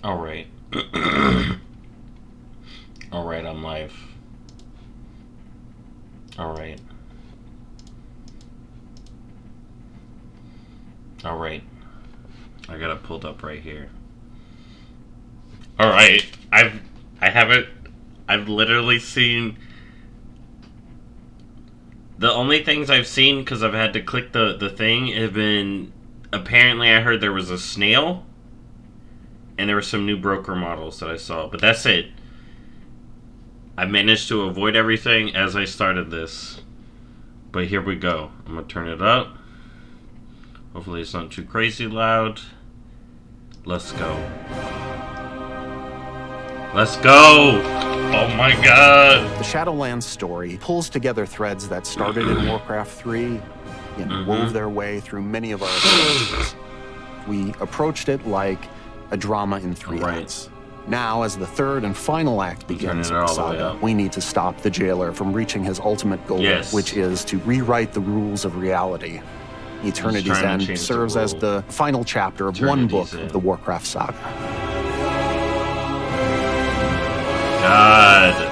Alright. Alright, I'm live. Alright. Alright. I got it pulled up right here. Alright. I've literally seen... The only things I've seen, because I've had to click the thing, have been... Apparently I heard there was a snail. And there were some new broker models that I saw. But that's it. I managed to avoid everything as I started this. But here we go. I'm going to turn it up. Hopefully it's not too crazy loud. Let's go. Let's go! Oh my god! The Shadowlands story pulls together threads that started in Warcraft 3 and wove their way through many of our experiences. We approached it like a drama in 3 acts. Now, as the third and final act begins in the saga, we need to stop the jailer from reaching his ultimate goal, which is to rewrite the rules of reality. Eternity's End serves as the final chapter of one book of the Warcraft saga. God.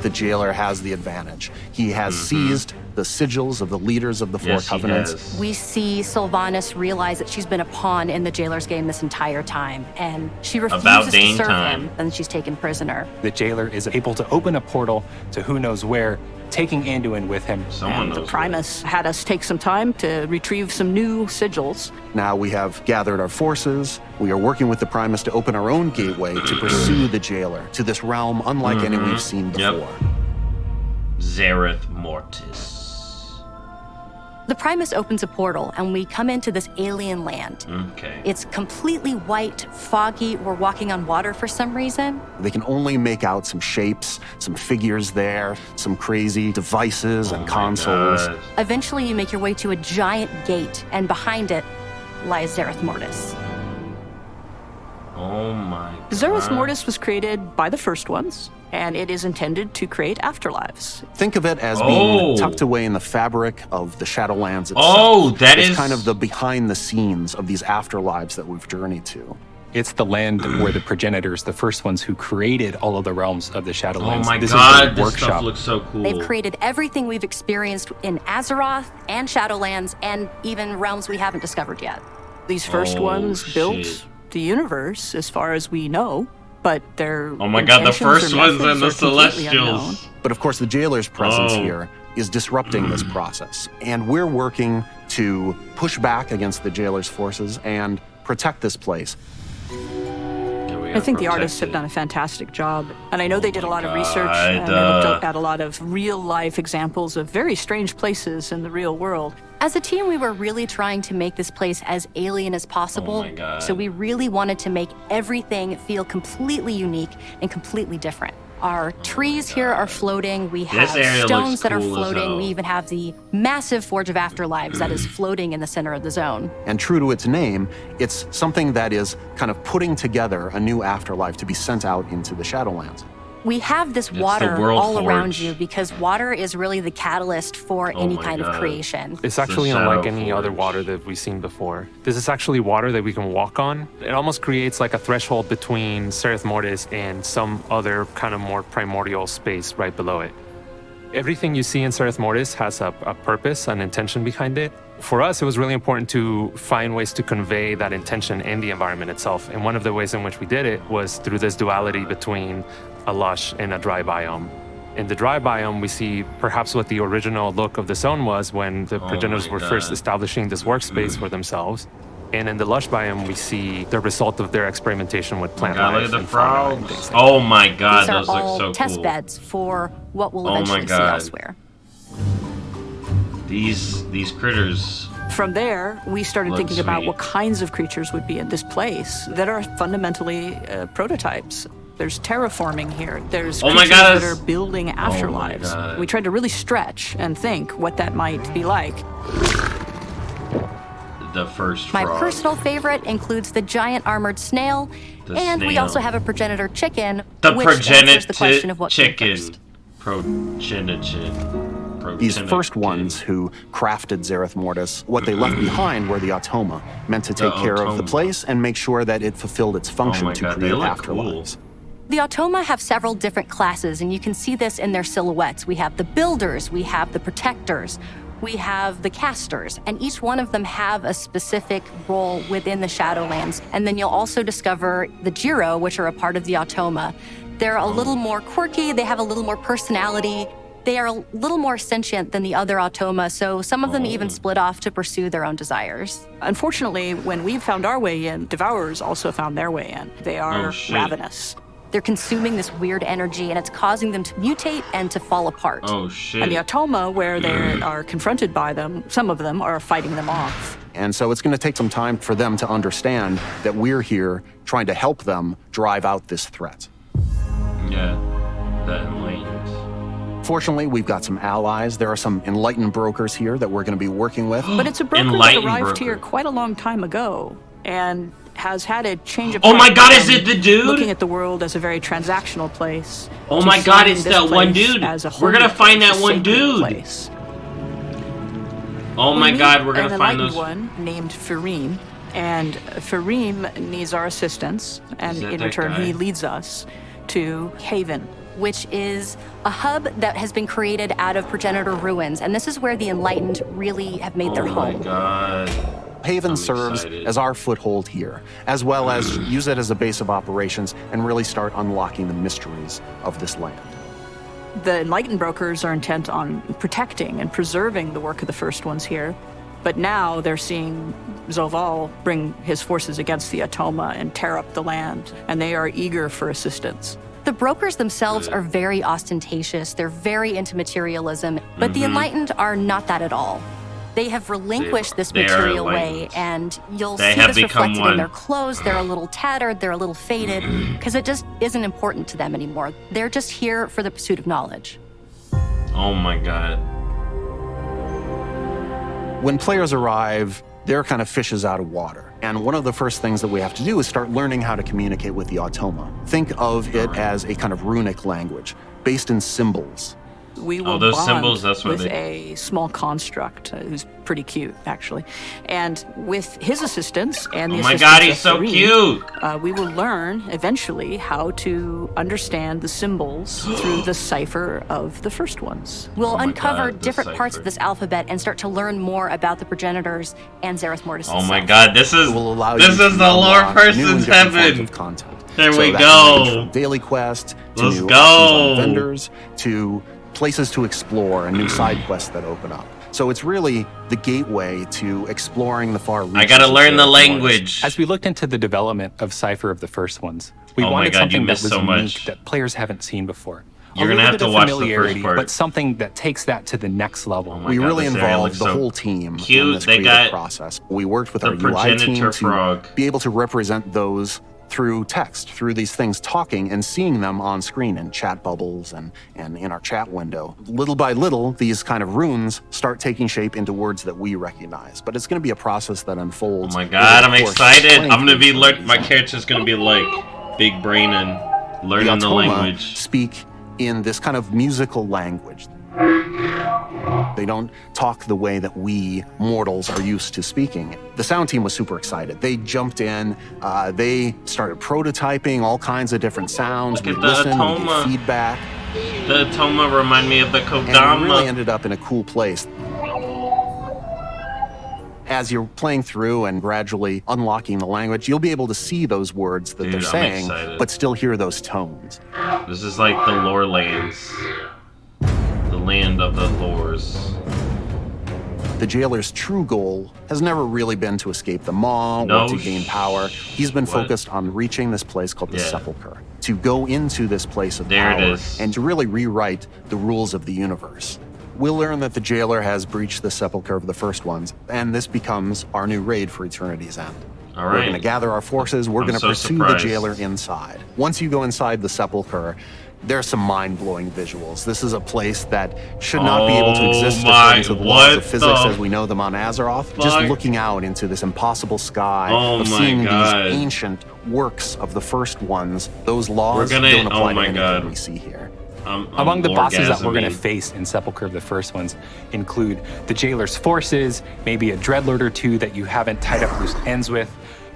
The jailer has the advantage. He has seized the sigils of the leaders of the Four Covenants. We see Sylvanas realize that she's been a pawn in the jailer's game this entire time, and she refuses to serve him, and she's taken prisoner. The jailer is able to open a portal to who knows where, taking Anduin with him. And the Primus had us take some time to retrieve some new sigils. Now we have gathered our forces. We are working with the Primus to open our own gateway to pursue the jailer to this realm unlike any we've seen before. ZERETH Mortis. The Primus opens a portal, and we come into this alien land. It's completely white, foggy. We're walking on water for some reason. They can only make out some shapes, some figures there, some crazy devices and consoles. Eventually, you make your way to a giant gate, and behind it lies ZERETH Mortis. Oh my god. ZERETH Mortis was created by the first ones, and it is intended to create afterlives. Think of it as being tucked away in the fabric of the Shadowlands itself. Oh, that it's is kind of the behind the scenes of these afterlives that we've journeyed to. It's the land where the progenitors, the first ones who created all of the realms of the Shadowlands. Oh my this god, is their this workshop. stuff looks so cool. They've created everything we've experienced in Azeroth and Shadowlands, and even realms we haven't discovered yet. These first ones built the universe, as far as we know, but their oh my god, the first ones and the Celestials. But of course, the jailer's presence here is disrupting this process, and we're working to push back against the jailer's forces and protect this place. I think the artists have done a fantastic job, and I know they did a lot of research and they looked at a lot of real-life examples of very strange places in the real world. As a team, we were really trying to make this place as alien as possible, so we really wanted to make everything feel completely unique and completely different. Our trees here are floating, we have stones that are floating, we even have the massive Forge of Afterlives that is floating in the center of the zone. And true to its name, it's something that is kind of putting together a new afterlife to be sent out into the Shadowlands. We have this water all around you because water is really the catalyst for any kind of creation. It's actually unlike any other water that we've seen before. This is actually water that we can walk on. It almost creates like a threshold between ZERETH Mortis and some other kind of more primordial space right below it. Everything you see in ZERETH Mortis has a purpose, an intention behind it. For us, it was really important to find ways to convey that intention in the environment itself. And one of the ways in which we did it was through this duality between a lush and a dry biome. In the dry biome, we see perhaps what the original look of the zone was when the progenitors were first establishing this workspace for themselves. And in the lush biome, we see the result of their experimentation with plant life. Look at the frogs. Oh my god, those look so cool. These are all test beds for what we'll eventually see elsewhere. These critters. From there, we started thinking about what kinds of creatures would be in this place that are fundamentally prototypes. There's terraforming here. There's creatures that are building afterlives. We tried to really stretch and think what that might be like. The first frog. My personal favorite includes the giant armored snail, and we also have a progenitor chicken, which answers the question of what came first. Progenitor. These first ones who crafted ZERETH Mortis, what they left behind were the Automa, meant to take care of the place and make sure that it fulfilled its function to create afterlives. Cool. The Automa have several different classes, and you can see this in their silhouettes. We have the Builders, we have the Protectors, we have the Casters, and each one of them have a specific role within the Shadowlands. And then you'll also discover the Jiro, which are a part of the Automa. They're a little more quirky, they have a little more personality. They are a little more sentient than the other Automa, so some of them even split off to pursue their own desires. Unfortunately, when we found our way in, Devourers also found their way in. They are ravenous. They're consuming this weird energy, and it's causing them to mutate and to fall apart. Oh, shit. And the Automa, where they are confronted by them, some of them are fighting them off. And so it's going to take some time for them to understand that we're here trying to help them drive out this threat. Yeah, that enlightens. Fortunately, we've got some allies. There are some enlightened brokers here that we're going to be working with. But it's a broker that arrived here quite a long time ago and has had a change of... Oh my god, is it the dude? Looking at the world as a very transactional place. Oh my god, it's that one dude. We're gonna find that one dude. Place. Oh my god, we're gonna find those... one named Fareem. And Fareem needs our assistance. And in return, he leads us to Haven, which is a hub that has been created out of Progenitor ruins. And this is where the Enlightened really have made their home. Oh my god. Haven serves as our foothold here, as well as use it as a base of operations and really start unlocking the mysteries of this land. The Enlightened brokers are intent on protecting and preserving the work of the first ones here, but now they're seeing Zoval bring his forces against the Automa and tear up the land, and they are eager for assistance. The brokers themselves are very ostentatious, they're very into materialism, but the Enlightened are not that at all. They have relinquished this material way, and you'll see this reflected in their clothes. They're a little tattered, they're a little faded, because it just isn't important to them anymore. They're just here for the pursuit of knowledge. Oh my god. When players arrive, they're kind of fishes out of water. And one of the first things that we have to do is start learning how to communicate with the Automa. Think of it as a kind of runic language, based in symbols. We will those bond symbols, that's what with a small construct who's pretty cute, actually. And with his assistance and the assistance god, he's so cute! We will learn eventually how to understand the symbols through the cipher of the first ones. We'll uncover different parts of this alphabet and start to learn more about the progenitors and ZERETH Mortis Oh my god, this is the lore person's heaven! There so we go! Daily quest, to Let's new go! options on vendors, to places to explore and new side quests that open up. So it's really the gateway to exploring the far reaches. I gotta learn the language. As we looked into the development of Cipher of the first ones, we wanted something that was unique that players haven't seen before. You're gonna have to watch the first part. But something that takes that to the next level. We really involved the whole team in this creative process. We worked with our UI team to be able to represent those through text, through these things talking and seeing them on screen in chat bubbles and in our chat window. Little by little, these kind of runes start taking shape into words that we recognize. But it's going to be a process that unfolds. Oh my god, I'm excited. I'm going to be, my character's going to be like big brain and learning the language. Speak in this kind of musical language. They don't talk the way that we mortals are used to speaking. The sound team was super excited. They jumped in, they started prototyping all kinds of different sounds. We listened, we gave feedback. The Automa remind me of the Kodama. And we really ended up in a cool place. As you're playing through and gradually unlocking the language, you'll be able to see those words that they're saying, but still hear those tones. This is like the lore lands. The land of the lores. The jailer's true goal has never really been to escape the maw or to gain power. He's been focused on reaching this place called the Sepulchre, to go into this place of power and to really rewrite the rules of the universe. We'll learn that the jailer has breached the Sepulchre of the first ones, and this becomes our new raid for Eternity's End. All right. We're going to gather our forces, we're going to pursue the jailer inside. Once you go inside the Sepulchre, there's some mind-blowing visuals. This is a place that should not be able to exist according to the laws of physics as we know them on Azeroth. Just looking out into this impossible sky of seeing these ancient works of the first ones, those laws don't apply to anything we see here. Among the bosses that we're going to face in Sepulcher of the First Ones include the Jailer's Forces, maybe a Dreadlord or two that you haven't tied up loose ends with.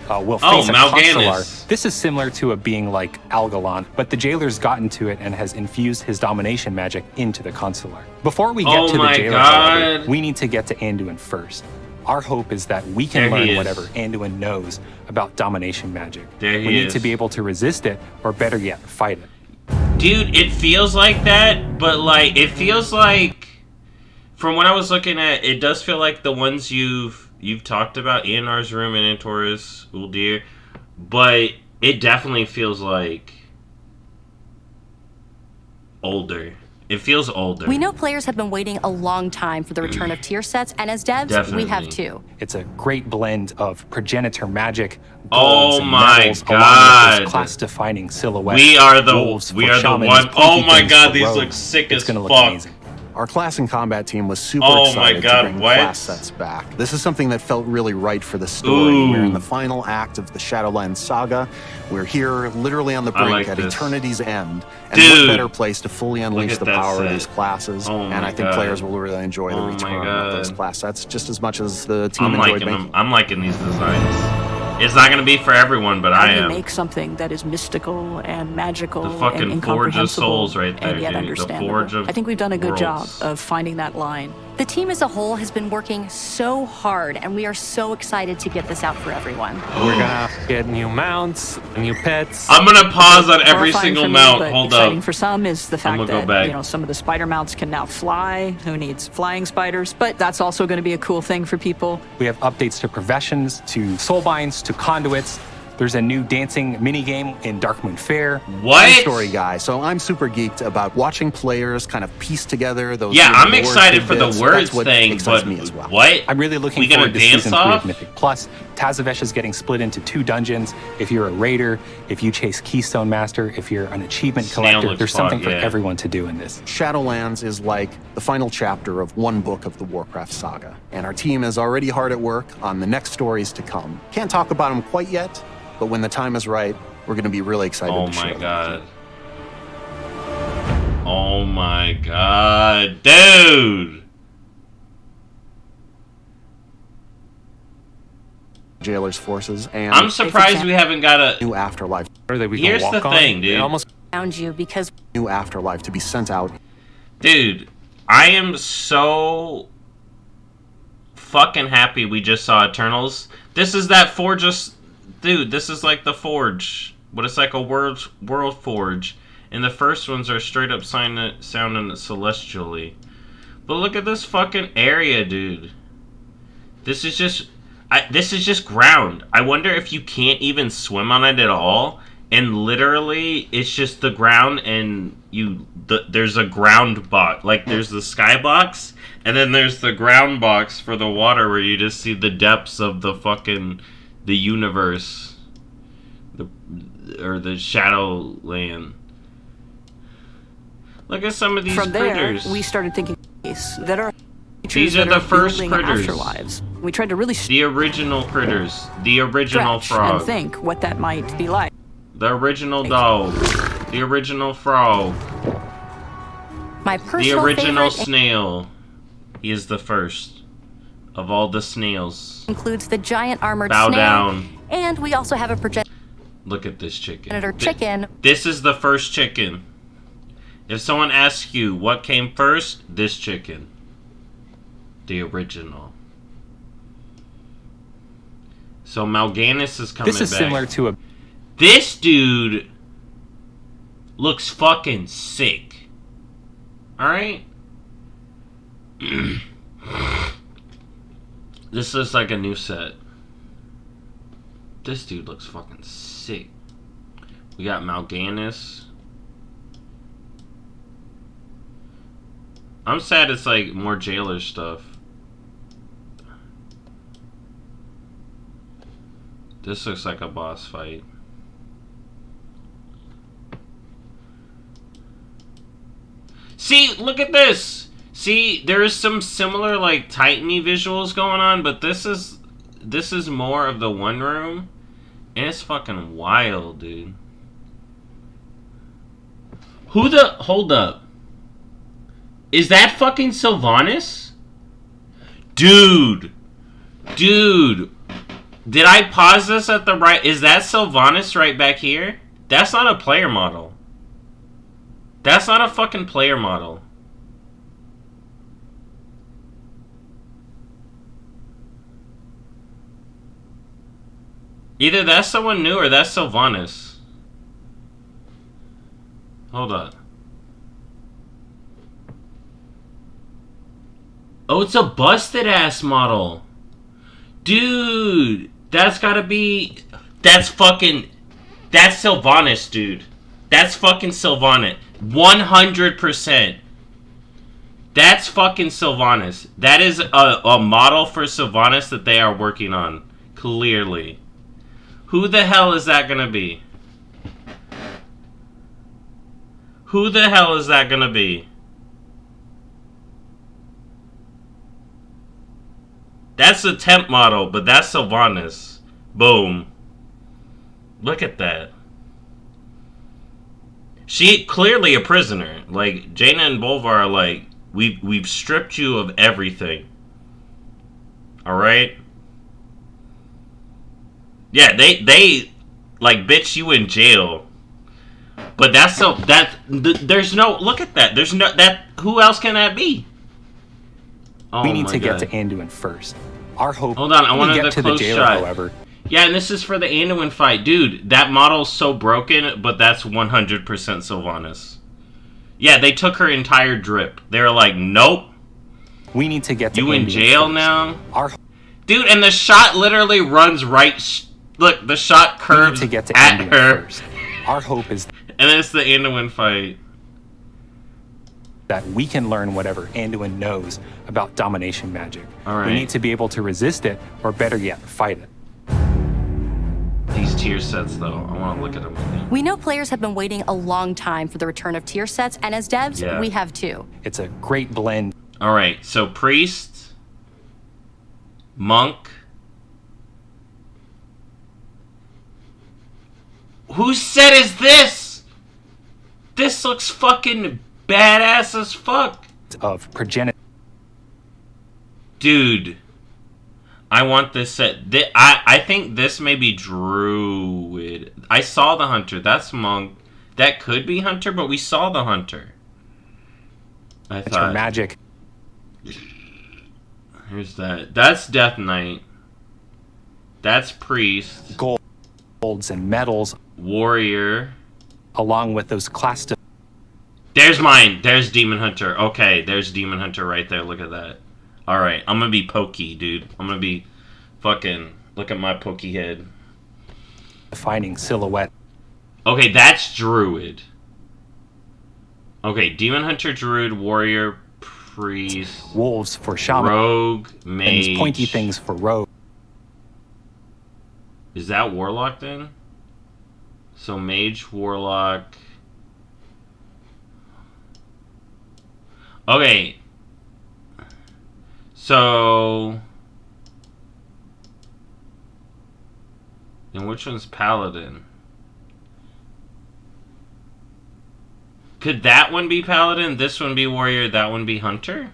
We'll face a Consular. This is similar to a being like Algalon, but the Jailer's gotten to it and has infused his domination magic into the Consular. Before we get to the Jailer, however, we need to get to Anduin first. Our hope is that we can learn whatever Anduin knows about domination magic. We need to be able to resist it, or better yet, fight it. Dude, it feels like that, but like, it feels like, from what I was looking at, it does feel like the ones you've talked about, Eonar's Room and Antor's Uldir, but it definitely feels like older. It feels older. We know players have been waiting a long time for the return of tier sets, and as devs, we have too. It's a great blend of progenitor magic, golds, and metals, along with class-defining silhouette. We are the one. Oh my god, these look sick as fuck. Look amazing. Our class and combat team was super excited to bring class sets back. This is something that felt really right for the story. We're in the final act of the Shadowlands saga. We're here literally on the brink at eternity's end. And what better place to fully unleash the power of these classes. And I think players will really enjoy the return of those class sets just as much as the team enjoyed making. I'm liking these designs. It's not going to be for everyone, but I am. How do you make something that is mystical and magical and incomprehensible? The fucking Forge of Souls right there, dude. The Forge of I think we've done a good job of finding that line. The team as a whole has been working so hard, and we are so excited to get this out for everyone. We're gonna get new mounts, new pets. I'm gonna pause on every single mount. Hold up. Exciting for some is the fact that some of the spider mounts can now fly. Who needs flying spiders? But that's also going to be a cool thing for people. We have updates to professions, to soulbinds, to conduits. There's a new dancing minigame in Darkmoon Fair. What? I'm a story guy, so I'm super geeked about watching players kind of piece together those. Yeah, I'm excited for the words thing, but me as well. What? I'm really looking forward to Season 3 of Mythic Plus. Tazavesh is getting split into 2 dungeons. If you're a raider, if you chase Keystone Master, if you're an achievement collector, there's something for everyone to do in this. Shadowlands is like the final chapter of one book of the Warcraft saga, and our team is already hard at work on the next stories to come. Can't talk about them quite yet, but when the time is right, we're going to be really excited to share them. Oh my god, dude! Jailer's Forces, and I'm surprised we haven't got a new afterlife. Here's the thing, dude. Around you because new afterlife to be sent out. Dude, I am so fucking happy we just saw Eternals. This is that Forge. Dude, this is like the Forge, but it's like a world Forge, and the first ones are straight up sounding celestially. But look at this fucking area, dude. This is just ground. I wonder if you can't even swim on it at all, and literally it's just the ground, and there's a ground box, like there's the sky box, and then there's the ground box for the water where you just see the depths of the fucking the universe, or the Shadowland. Look at some of these critters. We started thinking that are these are the first critters. Afterlives. We tried to really the original critters, the original frog. And think what that might be like. The original dog, the original frog, my personal the original snail. He is the first of all the snails. Includes the giant armored Bow snail. Down. And we also have a progenitor. Look at this chicken. Chicken. This is the first chicken. If someone asks you what came first, this chicken. The original. So Mal'Ganis is coming back. This is similar to a... This dude looks fucking sick. Alright? This looks like a new set. This dude looks fucking sick. We got Mal'Ganis. I'm sad it's like more Jailer stuff. This looks like a boss fight. See, look at this! See, there is some similar like Titan-y visuals going on, but this is more of the one room, and it's fucking wild, dude. Hold up. Is that fucking Sylvanas? Dude. Dude. Did I pause this at the right... Is that Sylvanas right back here? That's not a player model. That's not a fucking player model. Either that's someone new or that's Sylvanas. Hold on. Oh, it's a busted ass model. Dude, that's gotta be... That's fucking... That's Sylvanas, dude. That's fucking Sylvanas. 100%. That's fucking Sylvanas. That is a model for Sylvanas that they are working on. Clearly. Who the hell is that gonna be? Who the hell is that gonna be? That's a temp model, but that's Sylvanas. Boom. Look at that. She clearly a prisoner. Like, Jaina and Bolvar are like, we've stripped you of everything. Alright? Yeah, they like, bitch, you in jail. But that's so, there's no, look at that. There's no, who else can that be? Oh, we need to get to Anduin first. Our hope. Hold on, I wanted get the to the jailer, shot. however. Yeah, and this is for the Anduin fight. Dude, that model's so broken, but that's 100% Sylvanas. Yeah, they took her entire drip. They were like, nope. We need to get to You Anduin in jail first. now? Dude, and the shot literally runs right... Look, the shot curves to get to at Anduin her. First. Our hope is... And then it's the Anduin fight. That we can learn whatever Anduin knows about domination magic. All right. We need to be able to resist it, or better yet, fight it. These tier sets, though, I want to look at them again. We know players have been waiting a long time for the return of tier sets, and as devs, we have too. It's a great blend. All right, so Priest, Monk. Whose set is this? This looks fucking badass as fuck. Of Progenitor. Dude. I want this set. I think this may be Druid. I saw the Hunter. That's Monk. That could be Hunter, but we saw the Hunter. I thought. Her magic. Here's that. That's Death Knight. That's Priest. Golds and medals. Warrior. Along with those class... There's mine. There's Demon Hunter. Okay, there's Demon Hunter right there. Look at that. Alright, I'm gonna be pokey, dude. I'm gonna be fucking... Look at my pokey head. Defining silhouette. Okay, that's Druid. Okay, Demon Hunter, Druid, Warrior, Priest... Wolves for Shaman. Rogue, Mage... And pointy things for Rogue. Is that Warlock then? So Mage, Warlock... Okay. So... And which one's Paladin? Could that one be Paladin, this one be Warrior, that one be Hunter?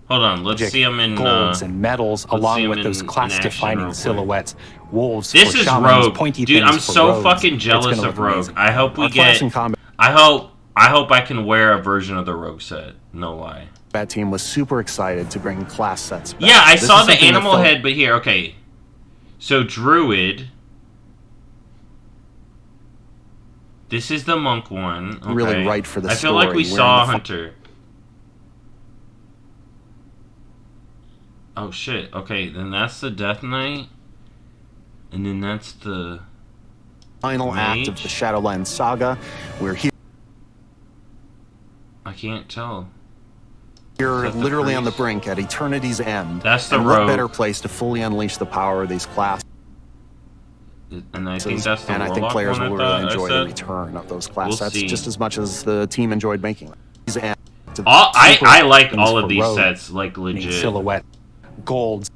Hold on, let's see them in... Golds and medals, along with those class-defining silhouettes. Wolves this for is Shamans, Rogue. pointy Dude, things I'm for so rogues. fucking jealous of Rogue. Amazing. I hope we get... I hope I can wear a version of the Rogue set. No lie. That team was super excited to bring class sets back. Yeah, I saw the animal head, but here, okay. So, Druid. This is the Monk one. Okay. Really right for the I feel like we saw Hunter. Oh, shit. Okay, then that's the Death Knight. And then that's the... Final act of the Shadowlands saga. We're here. I can't tell. You're literally on the brink at eternity's end. That's the and Rogue. what better place to fully unleash the power of these classes? And I think that's the And I think players will really enjoy the return of those class sets just as much as the team enjoyed making them. I like all of these sets, like legit. Silhouette, golds.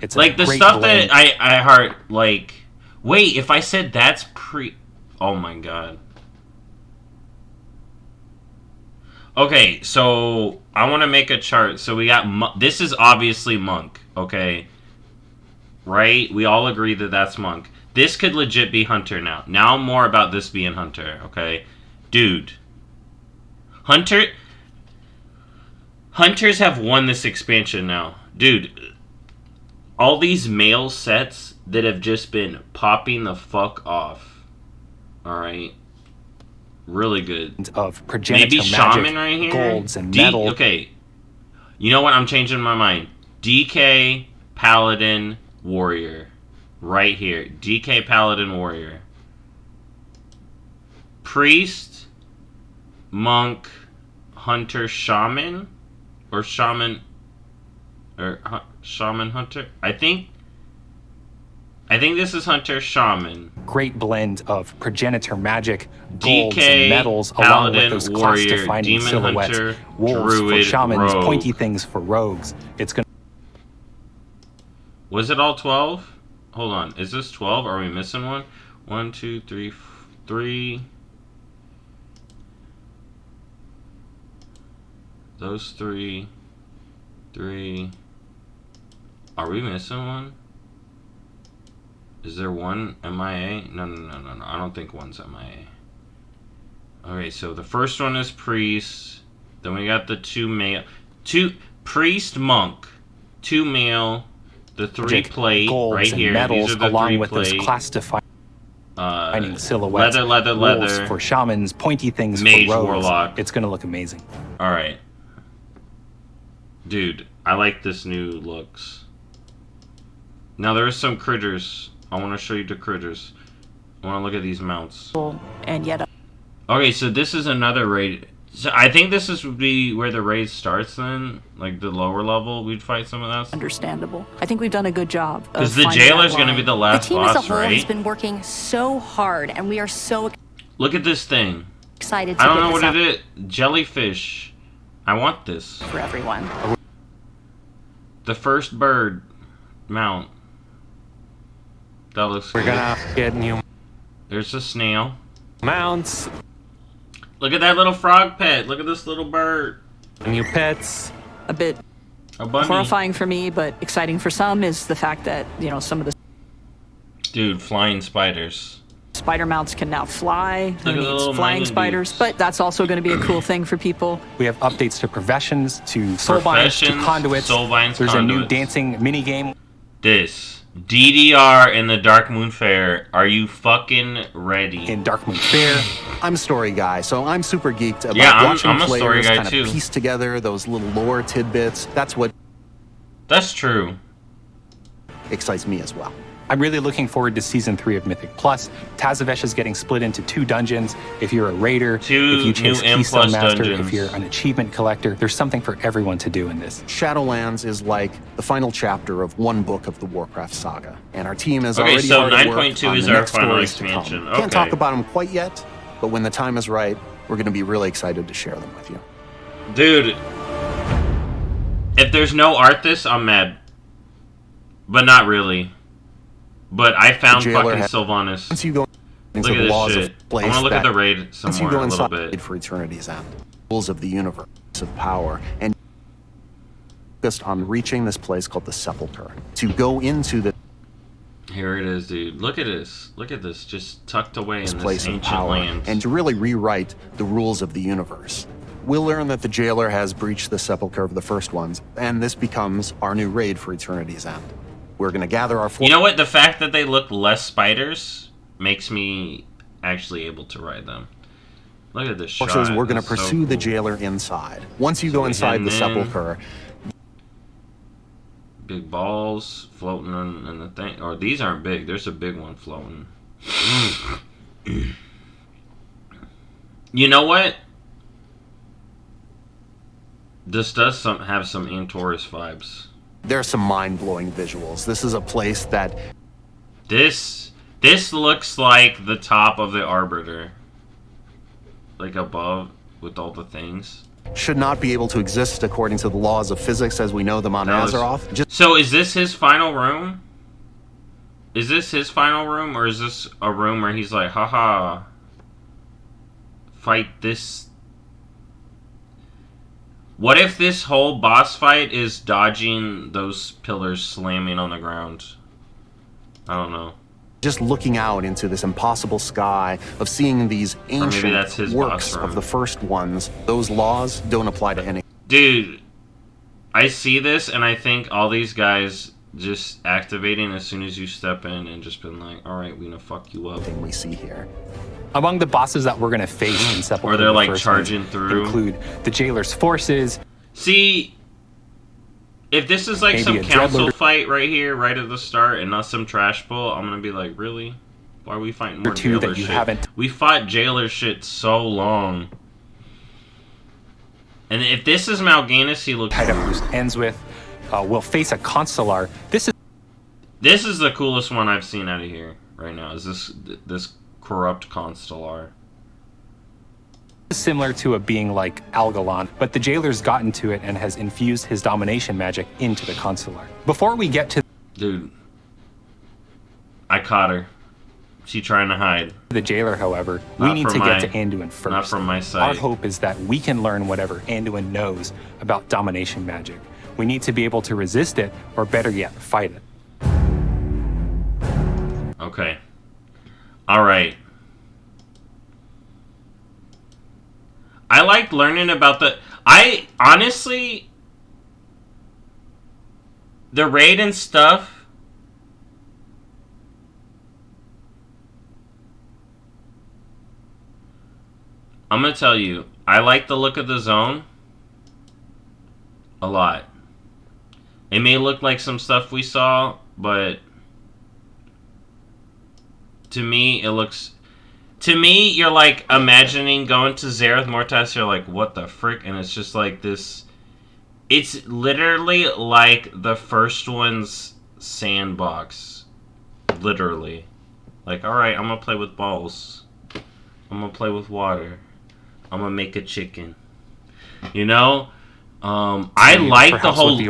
It's like the stuff that I heart like. Wait, if I said that's oh my god. Okay, so I want to make a chart. So we got... This is obviously Monk, okay? Right? We all agree that that's Monk. This could legit be Hunter now. Now more about this being Hunter, okay? Dude. Hunters have won this expansion now. Dude, all these male sets that have just been popping the fuck off. Alright? Really good. Of progenitor maybe magic, shaman right here. Golds and metal. Okay, you know what? I'm changing my mind. DK Paladin Warrior, right here. DK Paladin Warrior. Priest, monk, hunter, shaman, or shaman, or shaman hunter. I think this is hunter shaman. Great blend of progenitor magic, golds DK, and metals, along with those class-defining silhouettes. Hunter, wolves druid, for shamans, rogue. pointy things for rogues. It's gonna. Was it all 12? Hold on. Is this 12? Are we missing one? 1, 2, 3, 3. Those 3. 3. Are we missing one? Is there one MIA? No. I don't think one's MIA. Okay, so the first one is priest. Then we got the 2 male. 2 priest, monk. 2 male. The 3 plate right here. Metals, these are the along 3 with plate. those class-defining silhouettes. Leather. Wolves for shamans, pointy things mage, for rogues. warlock. It's gonna look amazing. All right, dude. I like this new looks. Now there's some critters. I want to show you the critters. I want to look at these mounts. And yet, okay, so this is another raid. So I think this would be where the raid starts then, like the lower level. We'd fight some of that. Understandable. I think we've done a good job. Because the jailer's going to be the last boss, right? The team boss, as a whole right? has been working so hard, and we are so Look at this thing. excited to I don't get know this what up it is. Jellyfish. I want this. for everyone. The first bird mount. That looks We're good. gonna get new There's a snail. mounts, Look at that little frog pet. Look at this little bird. new pets. A bit A bunny. horrifying for me, but exciting for some is the fact that, you know, some of the Dude, flying spiders. spider mounts can now fly. Who Look at the needs little flying mining spiders? dudes. But that's also going to be a cool thing for people. We have updates to professions, to soul binds, to Professions, conduits. soul binds, There's a new conduits. dancing mini game. This. DDR in the Dark Moon Fair. Are you fucking ready? In Darkmoon Fair. I'm a story guy, so I'm super geeked about watching I'm a story players guy kind too. of piece together those little lore tidbits. That's what That's true. excites me as well. I'm really looking forward to Season 3 of Mythic Plus. Tazavesh is getting split into 2 dungeons. If you're a raider, if you chase new M+ Keystone Master, dungeons. if you're an achievement collector, there's something for everyone to do in this. Shadowlands is like the final chapter of one book of the Warcraft saga, and our team is Okay, already so hard at work 9.2 on is the our next final stories to come. expansion. Can't Okay. talk about them quite yet, but when the time is right, we're going to be really excited to share them with you. Dude. If there's no Arthas, I'm mad. But not really. But I found The jailer fucking has- Sylvanas. Once you go into Look at the this laws shit. of place, I want to look at that- the raid some once more you go a little inside bit. for eternity's end, rules of the universe of power, and focused on reaching this place called the Sepulchre. To go into this Here it is, dude. Look at this. Look at this. Just tucked away in this place of ancient power, land. and to really rewrite the rules of the universe. We'll learn that the jailer has breached the Sepulchre of the first ones, and this becomes our new raid for eternity's end. We're going to gather our You know what? The fact that they look less spiders makes me actually able to ride them. Look at this shot. forces. We're going to That's so pursue the cool. jailer inside. Once you So go we inside the heading in. Sepulchre, Big balls floating in the thing. Or these aren't big. There's a big one floating. You know what? This does have some Antorus vibes. there are some mind-blowing visuals. This is a place that This looks like the top of the Arbiter. Like above with all the things. should not be able to exist according to the laws of physics as we know them on That was- Azeroth. Just So is this his final room? Is this his final room, or is this a room where he's like, haha, fight this? What if this whole boss fight is dodging those pillars slamming on the ground? I don't know. Just looking out into this impossible sky of seeing these ancient works of the first ones, those laws don't apply to any. Dude, I see this and I think all these guys just activating as soon as you step in and just been like, all right, we're gonna fuck you up. Thing we see here. Among the bosses that we're gonna face in Sepulcher, or they're like charging through, include the Jailer's forces. See, if this is like some council fight right here, right at the start, and not some trash bowl, I'm gonna be like, really? Why are we fighting more Jailer shit? We fought Jailer shit so long. And if this is Mal'Ganis, he looks tied up loose ends with. We'll face a Constellar. This is the coolest one I've seen out of here right now. Is this corrupt Constellar? Similar to a being like Algalon, but the Jailer's gotten to it and has infused his domination magic into the Constellar. Before we get to... Dude, I caught her. She trying to hide. The Jailer, however, we need to get to Anduin first. Not from my side. Our hope is that we can learn whatever Anduin knows about domination magic. We need to be able to resist it, or better yet, fight it. Okay. Alright. I like learning about the... I, honestly... The raid and stuff... I'm gonna tell you, I like the look of the zone. A lot. It may look like some stuff we saw, but... To me, it looks... To me, you're like imagining going to ZERETH Mortis, you're like, what the frick? And it's just like this... It's literally like the first one's sandbox. Literally. Like, alright, I'm gonna play with balls. I'm gonna play with water. I'm gonna make a chicken. You know? I like the whole...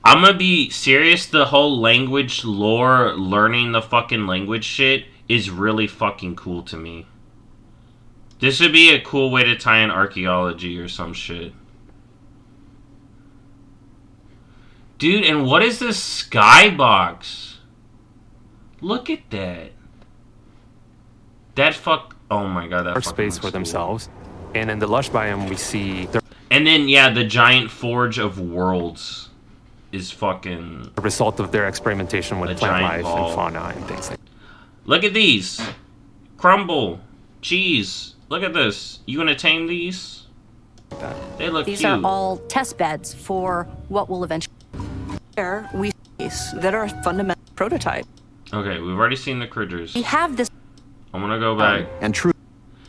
I'm gonna be serious, the whole language lore, learning the fucking language shit is really fucking cool to me. This would be a cool way to tie in archaeology or some shit. Dude, and what is this skybox? Look at that. That fuck... Oh my god, that space for themselves. And in the lush biome, we see... And then, yeah, the giant forge of worlds is fucking... a result of their experimentation with plant life and fauna and things like that. Look at these. Crumble. Cheese. Look at this. You gonna tame these? They look cute. These are all test beds for what will eventually... There we face that are fundamental prototype. Okay, we've already seen the critters. We have this... I'm gonna go back. And true...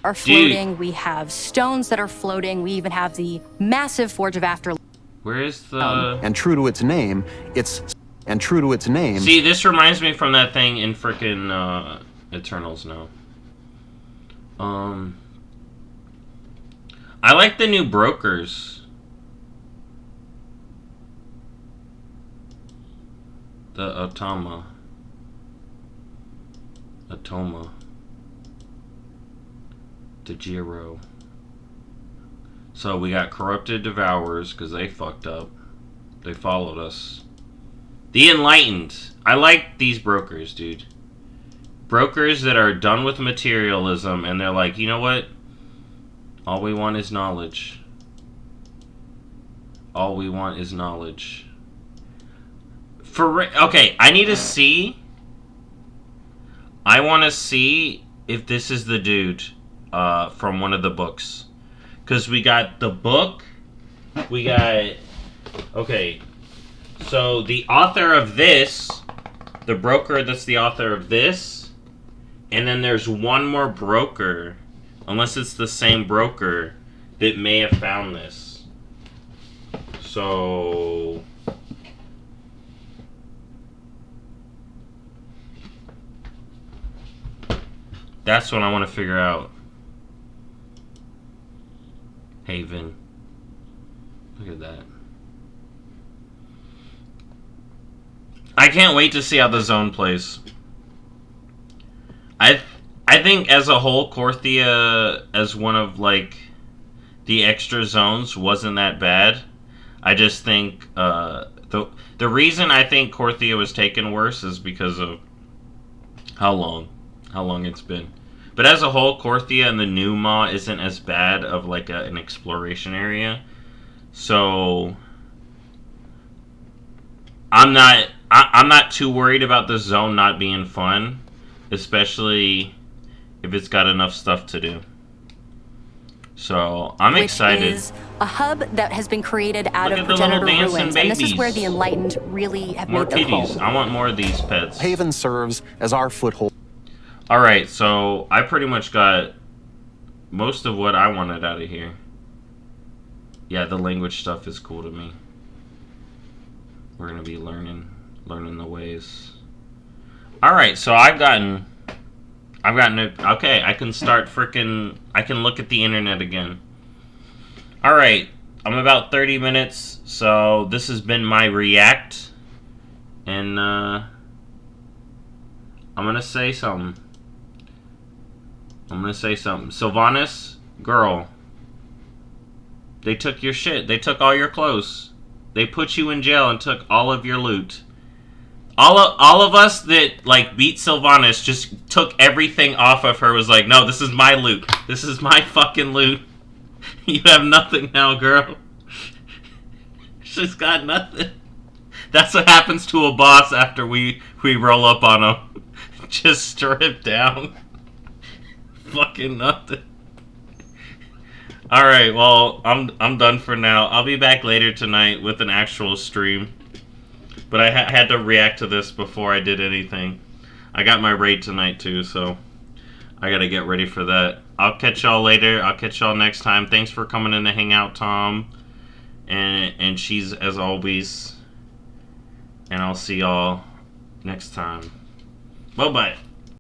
are floating. Dude. We have stones that are floating. We even have the massive Forge of Afterlife. Where is the... and true to its name, it's... And true to its name... See, this reminds me from that thing in frickin' Eternals now. I like the new brokers. The Atoma. The Jiro. So we got Corrupted Devourers, because they fucked up. They followed us. The Enlightened. I like these brokers, dude. Brokers that are done with materialism, and they're like, you know what? All we want is knowledge. All we want is knowledge. Okay, I need to see. I want to see if this is the dude from one of the books. Because we got the book. We got... Okay. So, the author of this, the broker that's the author of this, and then there's one more broker, unless it's the same broker, that may have found this. So... That's what I want to figure out. Haven. Look at that. I can't wait to see how the zone plays. I think as a whole, Korthia as one of like the extra zones wasn't that bad. I just think the reason I think Korthia was taken worse is because of how long it's been. But as a whole, Korthia and the new Maw isn't as bad of like an exploration area. So I'm not too worried about the zone not being fun, especially if it's got enough stuff to do. So I'm excited. Which is a hub that has been created out of progenitor ruins, babies. and this is where the Enlightened really have more made their home. I want more of these pets. Haven serves as our foothold. All right, so I pretty much got most of what I wanted out of here. Yeah, the language stuff is cool to me. We're gonna be learning the ways. All right, so I've gotten it. Okay, I can start I can look at the internet again. All right, I'm about 30 minutes, so this has been my react, and I'm gonna say something. Sylvanas, girl, they took your shit. They took all your clothes. They put you in jail and took all of your loot. All of us that like beat Sylvanas just took everything off of her. Was like, no, this is my loot. This is my fucking loot. You have nothing now, girl. She's got nothing. That's what happens to a boss after we roll up on him. Just strip down. Fucking nothing. Alright, well, I'm done for now. I'll be back later tonight with an actual stream. But I had to react to this before I did anything. I got my raid tonight too, so I gotta get ready for that. I'll catch y'all later. I'll catch y'all next time. Thanks for coming in to hang out, Tom. And she's as always. And I'll see y'all next time. Bye-bye.